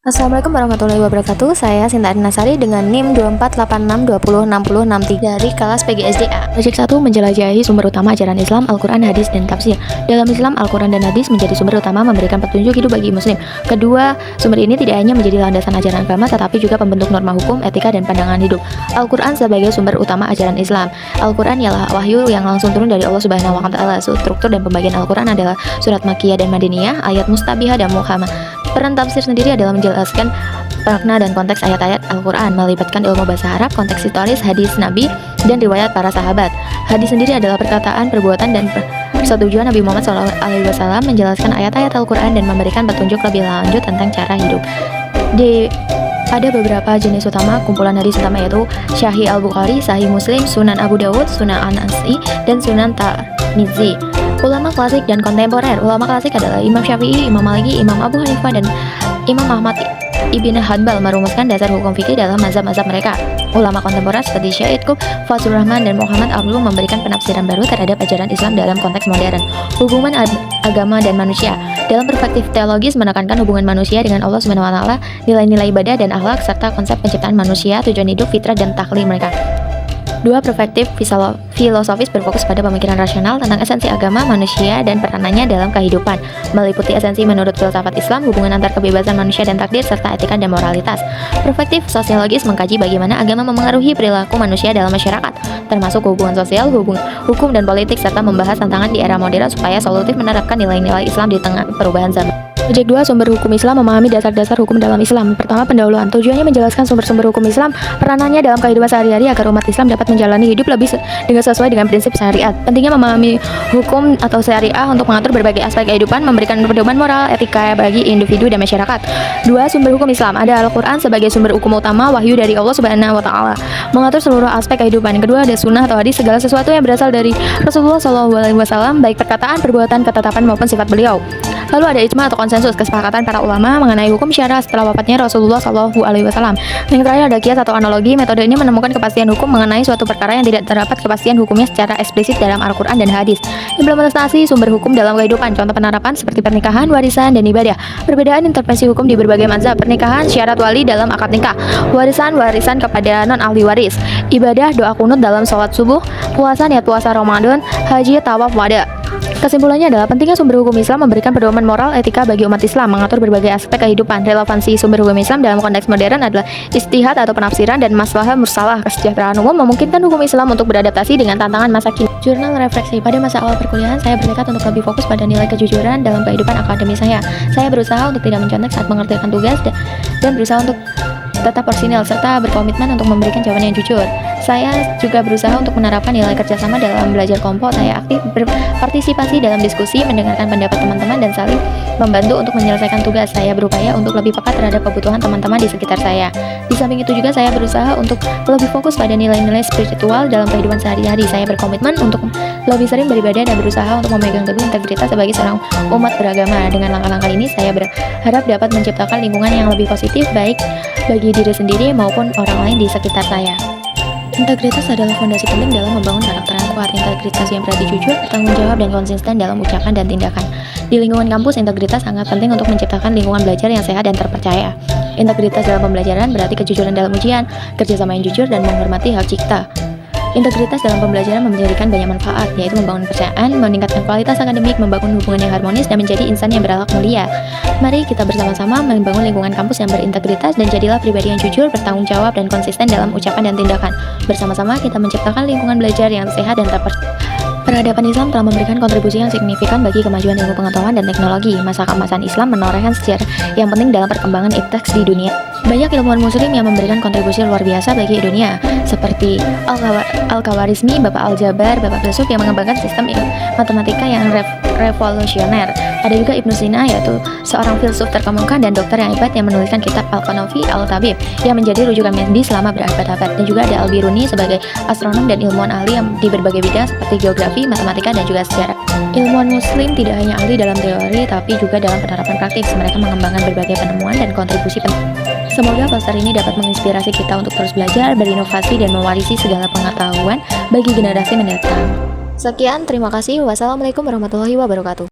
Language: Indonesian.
Assalamualaikum warahmatullahi wabarakatuh. Saya Sinta Nasari dengan NIM 2486206063 dari kelas PGSDA. Project 1 menjelajahi sumber utama ajaran Islam, Al-Quran, Hadis, dan Tafsir. Dalam Islam, Al-Quran dan Hadis menjadi sumber utama memberikan petunjuk hidup bagi Muslim. Kedua, sumber ini tidak hanya menjadi landasan ajaran agama, tetapi juga pembentuk norma hukum, etika, dan pandangan hidup. Al-Quran sebagai sumber utama ajaran Islam. Al-Quran ialah wahyu yang langsung turun dari Allah Subhanahu wa Ta'ala. Struktur dan pembagian Al-Quran adalah surat Makkiyah dan Madaniyah, ayat mustabihah dan muhkamah. Peran tafsir sendiri adalah menjelaskan makna dan konteks ayat-ayat Al-Quran, melibatkan ilmu bahasa Arab, konteks historis, hadis Nabi, dan riwayat para sahabat. Hadis sendiri adalah perkataan, perbuatan, dan persetujuan Nabi Muhammad SAW menjelaskan ayat-ayat Al-Quran dan memberikan petunjuk lebih lanjut tentang cara hidup. Ada beberapa jenis utama kumpulan hadis utama, yaitu Sahih Al-Bukhari, Sahih Muslim, Sunan Abu Dawud, Sunan An-Nasai, dan Sunan Tirmidzi. Ulama klasik dan kontemporer. Ulama klasik adalah Imam Syafi'i, Imam Maliki, Imam Abu Hanifah, dan Imam Ahmad Ibn Hanbal merumuskan dasar hukum fikih dalam mazhab-mazhab mereka. Ulama kontemporer seperti Syed Qutb, Fazlur Rahman, dan Muhammad Abdul memberikan penafsiran baru terhadap ajaran Islam dalam konteks modern. Hubungan agama dan manusia. Dalam perspektif teologis menekankan hubungan manusia dengan Allah Subhanahu wa Ta'ala, nilai-nilai ibadah dan akhlak, serta konsep penciptaan manusia, tujuan hidup, fitrah, dan takhlik mereka. Dua, perspektif filosofis berfokus pada pemikiran rasional tentang esensi agama, manusia, dan peranannya dalam kehidupan, meliputi esensi menurut filsafat Islam, hubungan antar kebebasan manusia dan takdir, serta etika dan moralitas. Perspektif sosiologis mengkaji bagaimana agama memengaruhi perilaku manusia dalam masyarakat, termasuk hubungan sosial, hukum, dan politik, serta membahas tantangan di era modern supaya solutif menerapkan nilai-nilai Islam di tengah perubahan zaman. Project 2, sumber hukum Islam, memahami dasar-dasar hukum dalam Islam. Pertama, pendahuluan. Tujuannya menjelaskan sumber-sumber hukum Islam, peranannya dalam kehidupan sehari-hari agar umat Islam dapat menjalani hidup lebih sesuai dengan prinsip syariat. Pentingnya memahami hukum atau syariah untuk mengatur berbagai aspek kehidupan, memberikan pedoman moral, etika bagi individu dan masyarakat. 2, sumber hukum Islam. Ada Al-Quran sebagai sumber hukum utama, wahyu dari Allah Subhanahu wa Ta'ala, mengatur seluruh aspek kehidupan. Kedua, ada sunnah atau hadis, segala sesuatu yang berasal dari Rasulullah SAW, baik perkataan, perbuatan, ketetapan maupun sifat beliau. Lalu ada ijma atau konsensus, kesepakatan para ulama mengenai hukum syara setelah wafatnya Rasulullah SAW. Yang terakhir ada kias atau analogi. Metode ini menemukan kepastian hukum mengenai suatu perkara yang tidak terdapat kepastian hukumnya secara eksplisit dalam Al-Quran dan hadis. Implementasi sumber hukum dalam kehidupan. Contoh penerapan seperti pernikahan, warisan, dan ibadah. Perbedaan intervensi hukum di berbagai mazhab. Pernikahan, syarat wali dalam akad nikah. Warisan kepada non-ahli waris. Ibadah, doa kunut dalam sholat subuh. Puasa, niat puasa Ramadan. Haji, tawaf, wada. Kesimpulannya adalah pentingnya sumber hukum Islam memberikan pedoman moral, etika bagi umat Islam, mengatur berbagai aspek kehidupan. Relevansi sumber hukum Islam dalam konteks modern adalah ijtihad atau penafsiran dan maslahah mursalah. Kesejahteraan umum memungkinkan hukum Islam untuk beradaptasi dengan tantangan masa kini. Jurnal refleksi. Pada masa awal perkuliahan, saya bertekad untuk lebih fokus pada nilai kejujuran dalam kehidupan akademis saya. Saya berusaha untuk tidak mencontek saat mengerjakan tugas dan berusaha untuk tetap porsinil serta berkomitmen untuk memberikan jawaban yang jujur. Saya juga berusaha untuk menerapkan nilai kerjasama dalam belajar kelompok. Saya aktif berpartisipasi dalam diskusi, mendengarkan pendapat teman-teman, dan saling membantu untuk menyelesaikan tugas. Saya berupaya untuk lebih peka terhadap kebutuhan teman-teman di sekitar saya. Di samping itu juga saya berusaha untuk lebih fokus pada nilai-nilai spiritual dalam kehidupan sehari-hari. Saya berkomitmen untuk lebih sering beribadah dan berusaha untuk memegang teguh integritas sebagai seorang umat beragama. Dengan langkah-langkah ini, saya berharap dapat menciptakan lingkungan yang lebih positif, baik bagi diri sendiri maupun orang lain di sekitar saya. Integritas adalah fondasi penting dalam membangun karakter yang kuat. Integritas yang berarti jujur, bertanggung jawab, dan konsisten dalam ucapan dan tindakan. Di lingkungan kampus, integritas sangat penting untuk menciptakan lingkungan belajar yang sehat dan terpercaya. Integritas dalam pembelajaran berarti kejujuran dalam ujian, kerjasama yang jujur, dan menghormati hak cipta. Integritas dalam pembelajaran menjadikan banyak manfaat, yaitu membangun kepercayaan, meningkatkan kualitas akademik, membangun hubungan yang harmonis, dan menjadi insan yang berakhlak mulia. Mari kita bersama-sama membangun lingkungan kampus yang berintegritas, dan jadilah pribadi yang jujur, bertanggung jawab, dan konsisten dalam ucapan dan tindakan. Bersama-sama kita menciptakan lingkungan belajar yang sehat dan terpercaya. Peradaban Islam telah memberikan kontribusi yang signifikan bagi kemajuan ilmu pengetahuan dan teknologi. Masa keemasan Islam menorehkan sejarah yang penting dalam perkembangan iptek di dunia. Banyak ilmuwan muslim yang memberikan kontribusi luar biasa bagi dunia, seperti Al-Khawarizmi, Bapak Al-Jabar, Bapak Filsuf yang mengembangkan sistem matematika yang revolusioner. Ada juga Ibnu Sina, yaitu seorang filsuf terkemuka dan dokter yang hebat yang menuliskan kitab Al-Qanafi Al-Tabib yang menjadi rujukan medis selama berabad-abad. Dan juga ada Al-Biruni sebagai astronom dan ilmuwan ahli yang di berbagai bidang seperti geografi, matematika, dan juga sejarah. Ilmuwan muslim tidak hanya ahli dalam teori, tapi juga dalam penerapan praktis. Mereka mengembangkan berbagai penemuan dan kontribusi penting. Semoga poster ini dapat menginspirasi kita untuk terus belajar, berinovasi, dan mewarisi segala pengetahuan bagi generasi mendatang. Sekian, terima kasih. Wassalamualaikum warahmatullahi wabarakatuh.